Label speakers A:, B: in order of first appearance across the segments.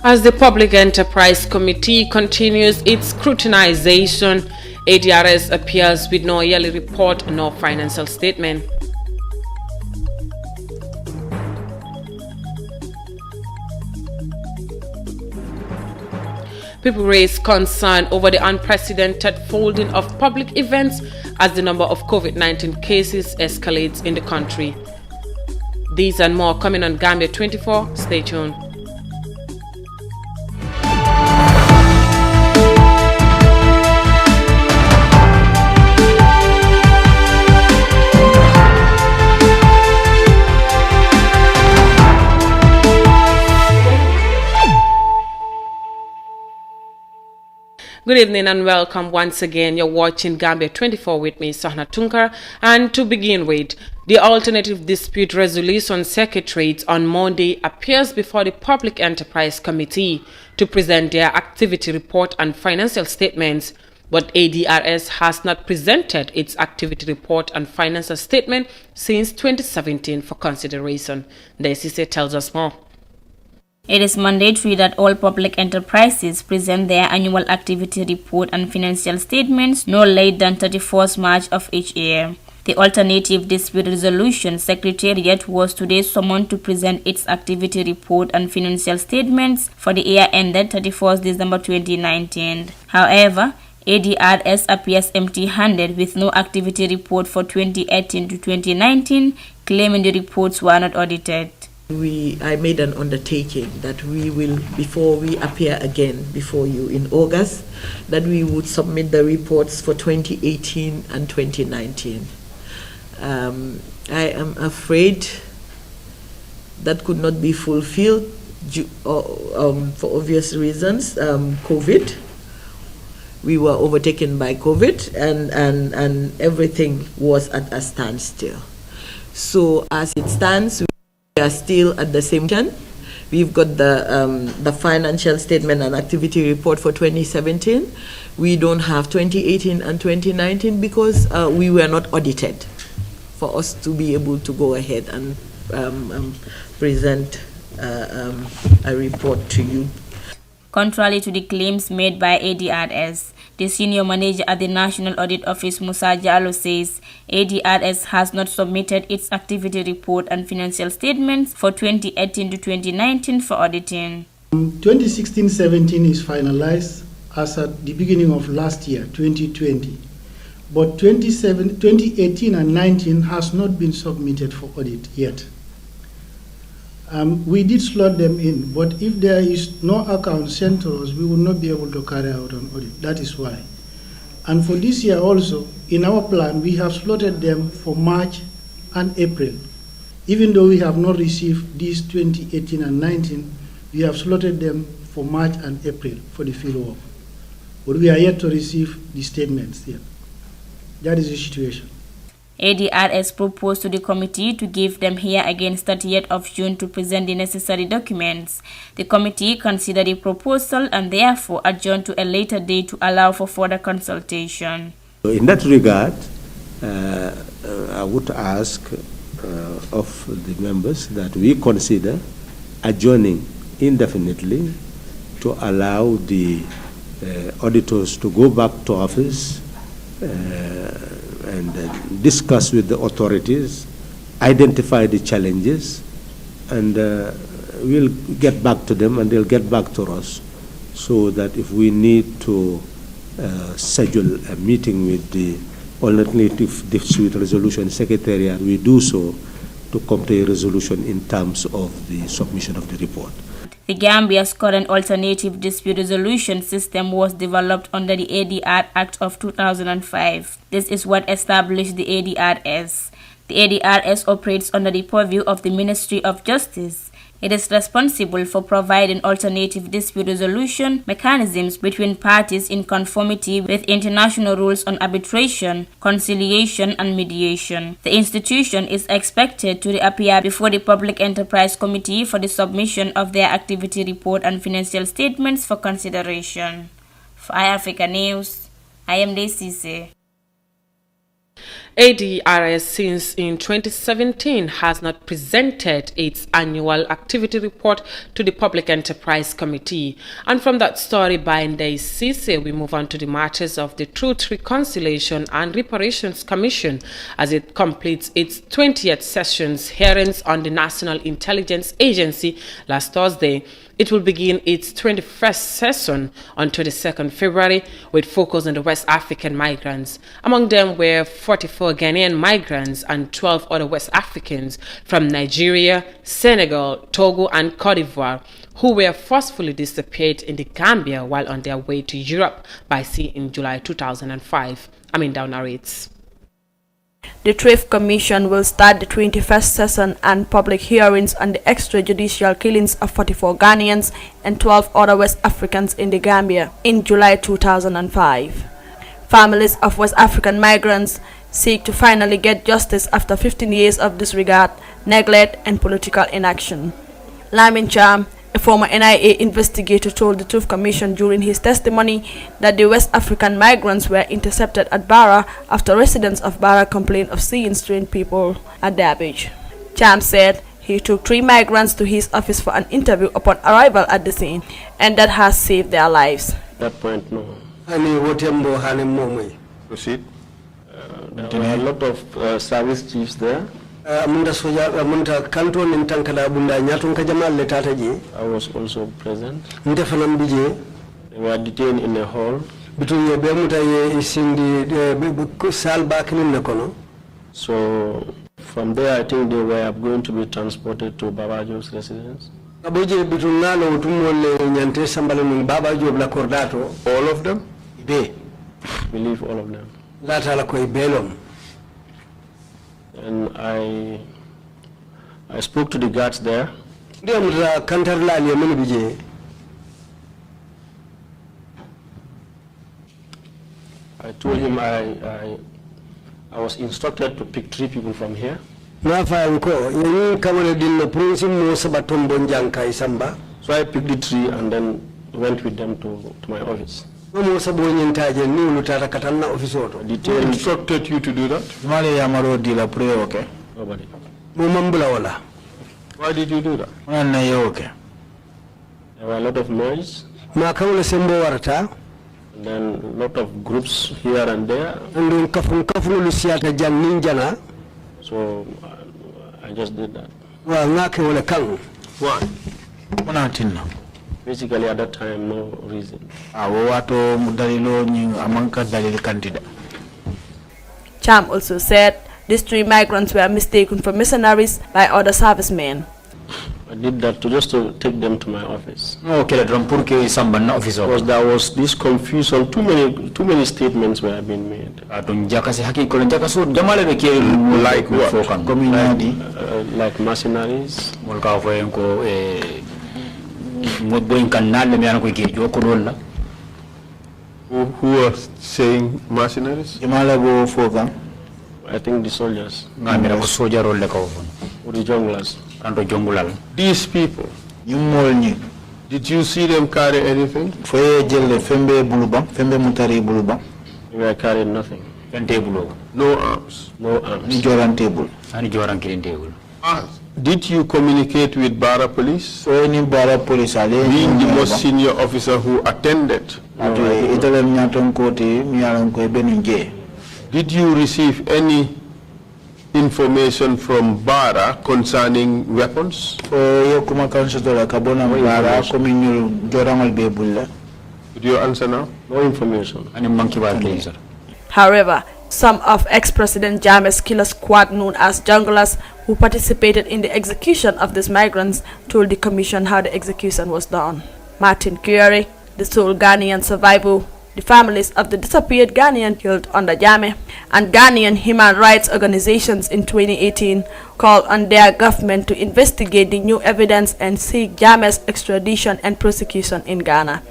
A: As the Public Enterprise Committee continues its scrutinization, ADRS appears with no yearly report nor financial statement. People raise concern over the unprecedented folding of public events as the number of COVID-19 cases escalates in the country. These and more coming on Gambia24. Stay tuned. Good evening and welcome once again. You're watching Gambia24 with me, Sahna Tunkar. And to begin with, the Alternative Dispute Resolution Secretariat on Monday appears before the Public Enterprise Committee to present their activity report and financial statements. But ADRS has not presented its activity report and financial statement since 2017 for consideration. Desise tells us more.
B: It is mandatory that all public enterprises present their annual activity report and financial statements no later than 31st March of each year. The Alternative Dispute Resolution Secretariat was today summoned to present its activity report and financial statements for the year ended 31st December 2019. However, ADRS appears empty-handed with no activity report for 2018 to 2019, claiming the reports were not audited.
C: I made an undertaking that we will, before we appear again before you in August, that we would submit the reports for 2018 and 2019. I am afraid that could not be fulfilled for obvious reasons. COVID, we were overtaken by COVID and everything was at a standstill. So as it stands, we are still at the same time. We've got the financial statement and activity report for 2017. We don't have 2018 and 2019 because we were not audited for us to be able to go ahead and present a report to you.
B: Contrary to the claims made by ADRS, the senior manager at the National Audit Office, Musa Jallo, says ADRS has not submitted its activity report and financial statements for 2018 to 2019 for auditing.
D: 2016-17 is finalized as at the beginning of last year, 2020. But 2018 and 19 has not been submitted for audit yet. We did slot them in, but if there is no account sent to us, we will not be able to carry out an audit. That is why. And for this year also, in our plan, we have slotted them for March and April. Even though we have not received these 2018 and 19, we have slotted them for March and April for the field work. But we are yet to receive the statements yet. That is the situation.
B: ADRS proposed to the committee to give them here again 30th of June to present the necessary documents. The committee considered the proposal and therefore adjourned to a later date to allow for further consultation.
E: In that regard, I would ask of the members that we consider adjourning indefinitely to allow the auditors to go back to office and discuss with the authorities, identify the challenges, and we'll get back to them and they'll get back to us, so that if we need to schedule a meeting with the Alternative Dispute Resolution Secretariat, we do so to come to a resolution in terms of the submission of the report.
B: The Gambia's current alternative dispute resolution system was developed under the ADR Act of 2005. This is what established the ADRS. The ADRS operates under the purview of the Ministry of Justice. It is responsible for providing alternative dispute resolution mechanisms between parties in conformity with international rules on arbitration, conciliation, and mediation. The institution is expected to appear before the Public Enterprise Committee for the submission of their activity report and financial statements for consideration. For iAfrica News, I am Desise.
A: ADRS since in 2017 has not presented its annual activity report to the Public Enterprise Committee. And from that story by Ndai Sise, we move on to the matters of the Truth, Reconciliation and Reparations Commission as it completes its 20th sessions hearings on the National Intelligence Agency last Thursday. It will begin its 21st session on 22nd February with focus on the West African migrants. Among them were 44 Ghanaian migrants and 12 other West Africans from Nigeria, Senegal, Togo and Cote d'Ivoire who were forcefully disappeared in the Gambia while on their way to Europe by sea in July 2005. Down narrates.
F: The Truth Commission will start the 21st session and public hearings on the extrajudicial killings of 44 Ghanaians and 12 other West Africans in the Gambia in July 2005. Families of West African migrants seek to finally get justice after 15 years of disregard, neglect, and political inaction. Lamin Cham, a former NIA investigator, told the Truth Commission during his testimony that the West African migrants were intercepted at Barra after residents of Barra complained of seeing strange people at their beach. Cham said he took 3 migrants to his office for an interview upon arrival at the scene, and that has saved their lives.
G: At that point, no.
H: Proceed.
G: There were a lot of service chiefs there. I was also present. They were detained in a hall. So from there, I think they were going to be transported to Babajo's residence.
H: All of them?
G: I believe all of them. And I spoke to the guards there. I told him I was instructed to pick 3 people from here. So I picked the 3 and then went with them to my office.
H: Who instructed you to do that?
G: Nobody.
H: Why did you do that?
G: There were a lot of noise. And then a lot of groups here and there. So I just did that.
H: Why?
G: Basically at that time, no reason.
F: Cham also said these 3 migrants were mistaken for mercenaries by other servicemen.
G: I did that just to take them to my office. Because there was this confusion, too many statements were being made.
H: Like what?
G: Like mercenaries.
H: Who are saying mercenaries?
G: I think the soldiers. Or the junglers.
H: These people, did you see them carry anything?
G: They were carrying nothing.
H: No arms?
G: No arms.
H: Did you communicate with Barra Police? Being the most senior officer who attended? Did you receive any information from Barra concerning weapons? Would you answer now?
G: No information.
F: However, some of ex-President Jammeh's killer squad known as junglers who participated in the execution of these migrants told the commission how the execution was done. Martin Curie, the sole Ghanaian survivor, the families of the disappeared Ghanaian killed under Jammeh, and Ghanaian human rights organizations in 2018 called on their government to investigate the new evidence and seek Jammeh's extradition and prosecution in Ghana.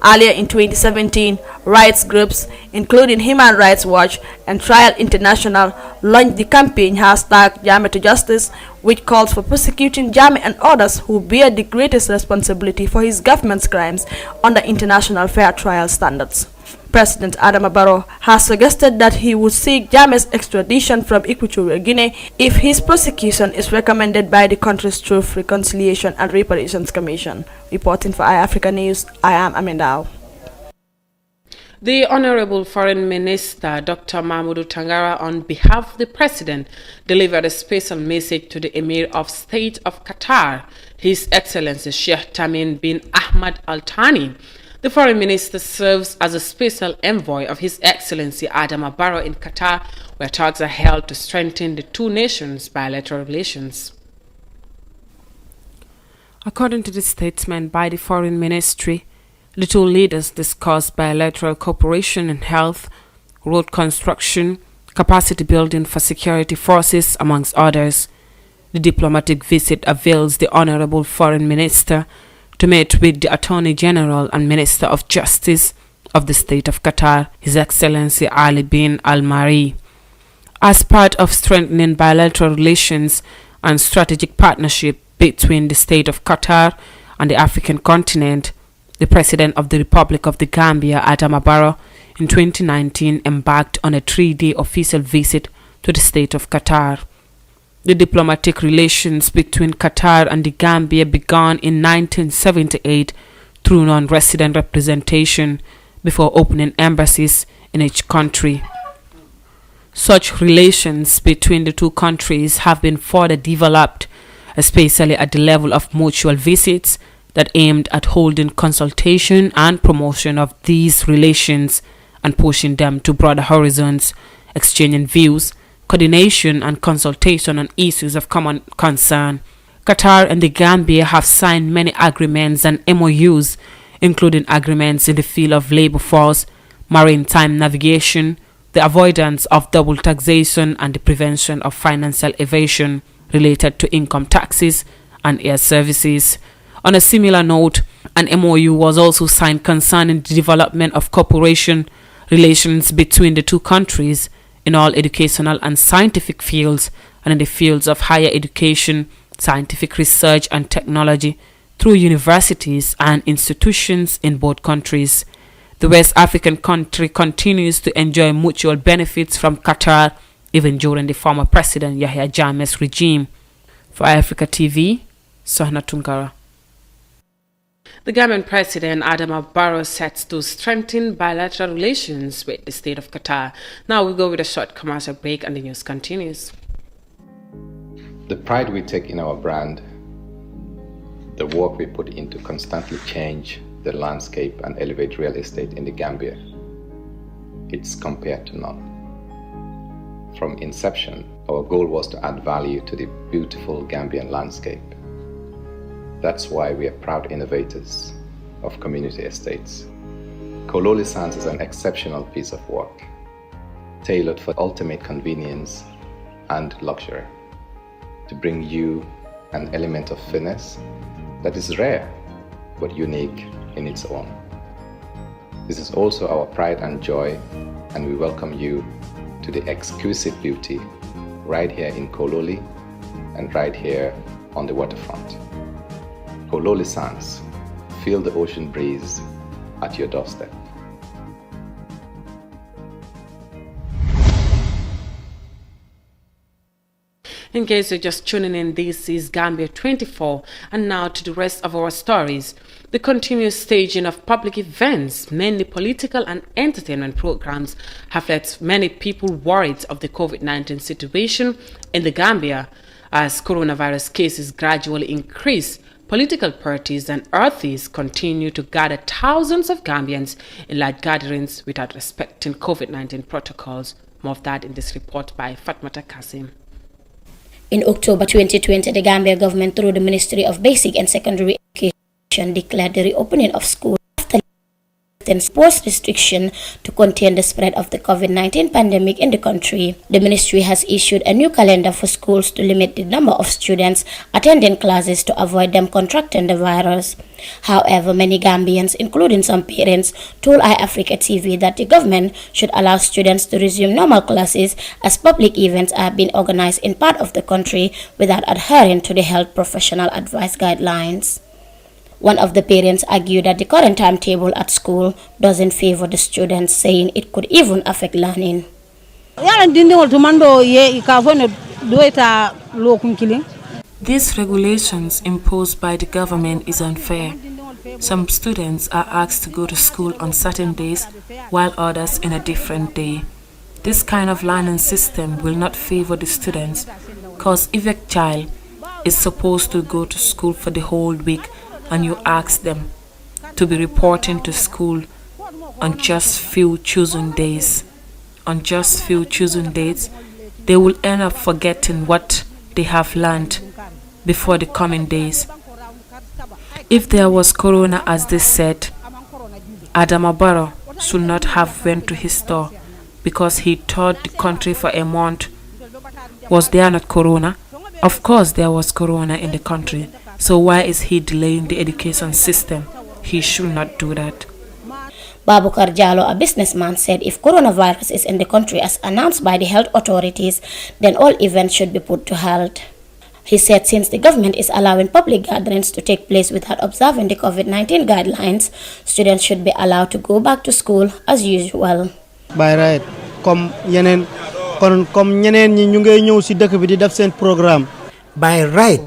F: Earlier in 2017, rights groups, including Human Rights Watch and Trial International, launched the campaign #JammehToJustice, which calls for prosecuting Jammeh and others who bear the greatest responsibility for his government's crimes under international fair trial standards. President Adama Barrow has suggested that he would seek Jammeh's extradition from Equatorial Guinea if his prosecution is recommended by the country's Truth, Reconciliation and Reparations Commission. Reporting for iAfrica News, I am Amendao.
A: The Honorable Foreign Minister, Dr. Mahmoudou Tangara, on behalf of the President, delivered a special message to the Emir of State of Qatar, His Excellency Sheikh Tamim bin Ahmad Al Thani. The Foreign Minister serves as a special envoy of His Excellency Adama Barrow in Qatar, where talks are held to strengthen the two nations' bilateral relations. According to the statement by the Foreign Ministry, the two leaders discussed bilateral cooperation in health, road construction, capacity building for security forces, amongst others. The diplomatic visit avails the Honorable Foreign Minister to meet with the Attorney General and Minister of Justice of the State of Qatar, His Excellency Ali bin Al-Mari. As part of strengthening bilateral relations and strategic partnership between the State of Qatar and the African continent, the President of the Republic of the Gambia, Adama Barrow, in 2019 embarked on a 3-day official visit to the State of Qatar. The diplomatic relations between Qatar and the Gambia began in 1978 through non-resident representation before opening embassies in each country. Such relations between the two countries have been further developed, especially at the level of mutual visits that aimed at holding consultation and promotion of these relations and pushing them to broader horizons, exchanging views, coordination and consultation on issues of common concern. Qatar and the Gambia have signed many agreements and MOUs, including agreements in the field of labor force, maritime navigation, the avoidance of double taxation and the prevention of financial evasion related to income taxes and air services. On a similar note, an MOU was also signed concerning the development of cooperation relations between the two countries in all educational and scientific fields and in the fields of higher education, scientific research and technology through universities and institutions in both countries. The West African country continues to enjoy mutual benefits from Qatar even during the former President Yahya Jammeh's regime. For Africa TV, Sohna Tungara. The Gambian President Adama Barrow sets to strengthen bilateral relations with the State of Qatar. Now we go with a short commercial break and the news continues.
I: The pride we take in our brand, the work we put into constantly change the landscape and elevate real estate in the Gambia, it's compared to none. From inception, our goal was to add value to the beautiful Gambian landscape. That's why we are proud innovators of community estates. Kololi Sands is an exceptional piece of work, tailored for ultimate convenience and luxury, to bring you an element of finesse that is rare but unique in its own. This is also our pride and joy, and we welcome you to the exquisite beauty right here in Kololi and right here on the waterfront. Kololi Sands, feel the ocean breeze at your doorstep.
A: In case you're just tuning in, this is Gambia24, and now to the rest of our stories. The continuous staging of public events, mainly political and entertainment programs, have left many people worried of the COVID-19 situation in the Gambia. As coronavirus cases gradually increase, political parties and authorities continue to gather thousands of Gambians in large gatherings without respecting COVID-19 protocols. More of that in this report by Fatmata Kasim.
J: In October 2020, the Gambia government, through the Ministry of Basic and Secondary Education, declared the reopening of schools after sports restriction to contain the spread of the COVID-19 pandemic in the country. The ministry has issued a new calendar for schools to limit the number of students attending classes to avoid them contracting the virus. However, many Gambians, including some parents, told iAfrica TV that the government should allow students to resume normal classes as public events are being organized in part of the country without adhering to the health professional advice guidelines. One of the parents argued that the current timetable at school doesn't favor the students, saying it could even affect learning.
K: These regulations imposed by the government is unfair. Some students are asked to go to school on certain days while others in a different day. This kind of learning system will not favor the students, because if a child is supposed to go to school for the whole week and you ask them to be reporting to school on just few chosen days, they will end up forgetting what they have learned before the coming days. If there was corona as they said, Adama Barrow should not have went to his store because he toured the country for a month. Was there not corona? Of course there was corona in the country. So why is he delaying the education system? He should not do that.
J: Babukar Jallo, a businessman, said if coronavirus is in the country as announced by the health authorities, then all events should be put to halt. He said since the government is allowing public gatherings to take place without observing the COVID-19 guidelines, students should be allowed to go back to school as usual.
L: By right, comme ñeneen ñi ñu ngay ñëw ci dëkk bi di def seen programme.
M: By right,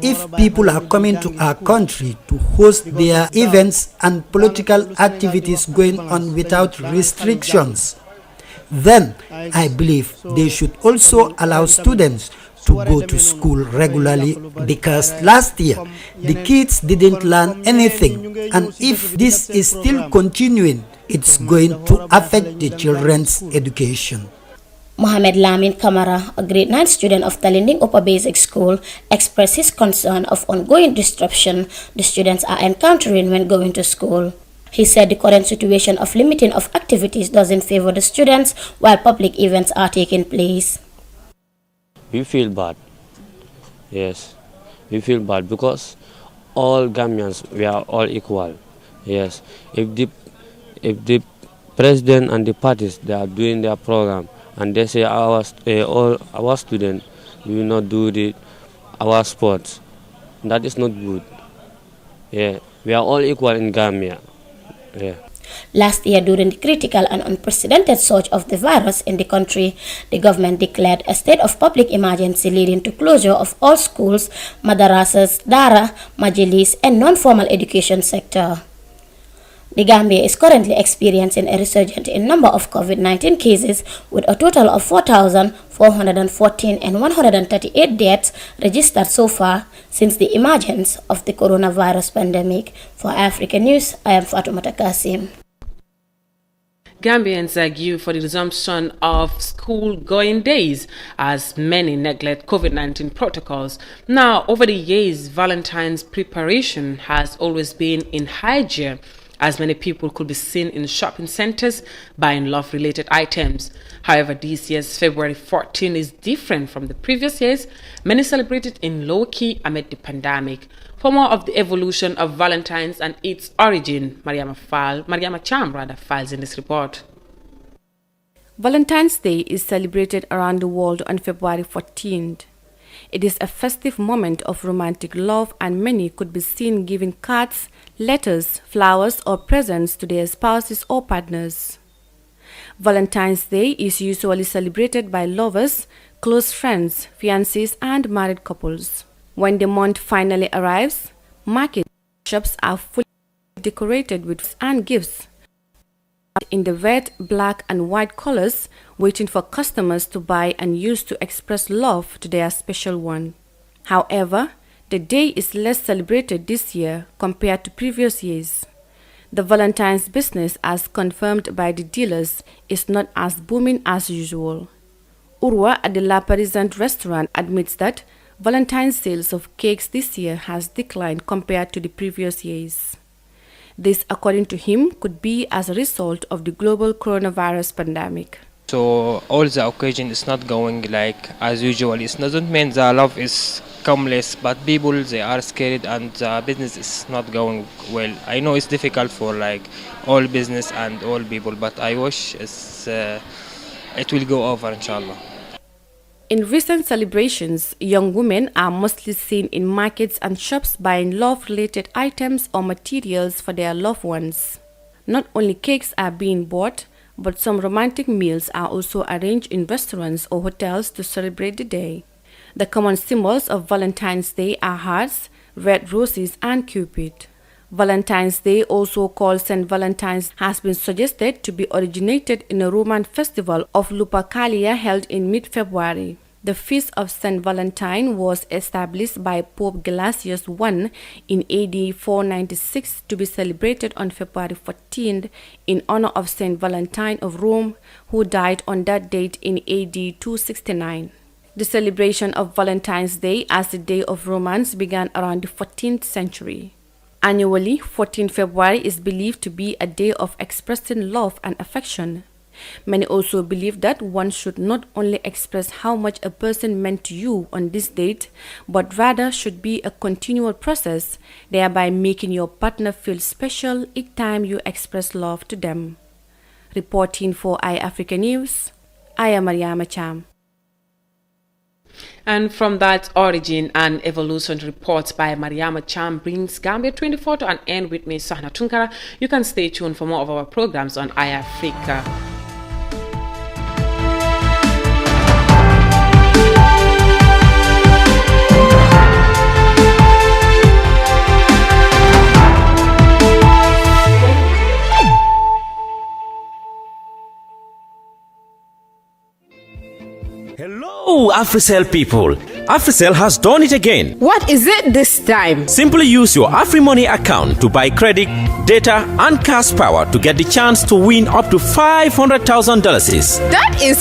M: if people are coming to our country to host their events and political activities going on without restrictions, then I believe they should also allow students to go to school regularly, because last year the kids didn't learn anything, and if this is still continuing, it's going to affect the children's education.
J: Mohamed Lamin Kamara, a grade 9 student of Talinding Upper Basic School, expressed his concern of ongoing disruption the students are encountering when going to school. He said the current situation of limiting of activities doesn't favor the students while public events are taking place.
N: We feel bad. Yes, we feel bad because all Gambians, we are all equal. Yes, if the president and the parties, they are doing their program and they say all our students will not do our sports, that is not good. Yeah, we are all equal in Gambia. Yeah.
J: Last year, during the critical and unprecedented surge of the virus in the country, the government declared a state of public emergency leading to closure of all schools, madrasas, dara, majalis, and non-formal education sector. The Gambia is currently experiencing a resurgence in number of COVID-19 cases, with a total of 4,414 and 138 deaths registered so far since the emergence of the coronavirus pandemic. For Africa News, I am Fatoumata Kasim.
A: Gambians argue for the resumption of school-going days as many neglect COVID-19 protocols. Now, over the years, Valentine's preparation has always been in high gear, as many people could be seen in shopping centers buying love-related items. However, this year's February 14 is different from the previous years. Many celebrated in low-key amid the pandemic. For more of the evolution of Valentine's and its origin, Mariama Cham files in this report.
F: Valentine's Day is celebrated around the world on February 14th. It is a festive moment of romantic love, and many could be seen giving cards, letters, flowers, or presents to their spouses or partners. Valentine's Day is usually celebrated by lovers, close friends, fiancés, and married couples. When the month finally arrives, market shops are fully decorated with and gifts in the red, black, and white colors, waiting for customers to buy and use to express love to their special one. However, the day is less celebrated this year compared to previous years. The Valentine's business, as confirmed by the dealers, is not as booming as usual. Urwa at the La Parisante restaurant admits that Valentine's sales of cakes this year has declined compared to the previous years. This, according to him, could be as a result of the global coronavirus pandemic.
O: So all the occasion is not going like as usual. It doesn't mean the love is comeless, but people, they are scared and the business is not going well. I know it's difficult for like all business and all people, but I wish it will go over, inshallah.
P: In recent celebrations, young women are mostly seen in markets and shops buying love-related items or materials for their loved ones. Not only cakes are being bought, but some romantic meals are also arranged in restaurants or hotels to celebrate the day. The common symbols of Valentine's Day are hearts, red roses, and Cupid. Valentine's Day, also called St. Valentine's, has been suggested to be originated in a Roman festival of Lupercalia held in mid-February. The feast of St. Valentine was established by Pope Gelasius I in AD 496 to be celebrated on February 14th in honor of St. Valentine of Rome, who died on that date in AD 269. The celebration of Valentine's Day as the Day of Romance began around the 14th century. Annually, 14 February is believed to be a day of expressing love and affection. Many also believe that one should not only express how much a person meant to you on this date, but rather should be a continual process, thereby making your partner feel special each time you express love to them. Reporting for iAfrica News, I am Mariama Cham.
A: And from that origin and evolution report by Mariama Cham brings Gambia 24 to an end with me, Sahna Tunkara. You can stay tuned for more of our programs on iAfrica.
Q: Hello, AfriCell people. AfriCell has done it again.
R: What is it this time?
Q: Simply use your AfriMoney account to buy credit, data, and cash power to get the chance to win up to $500,000.
R: That is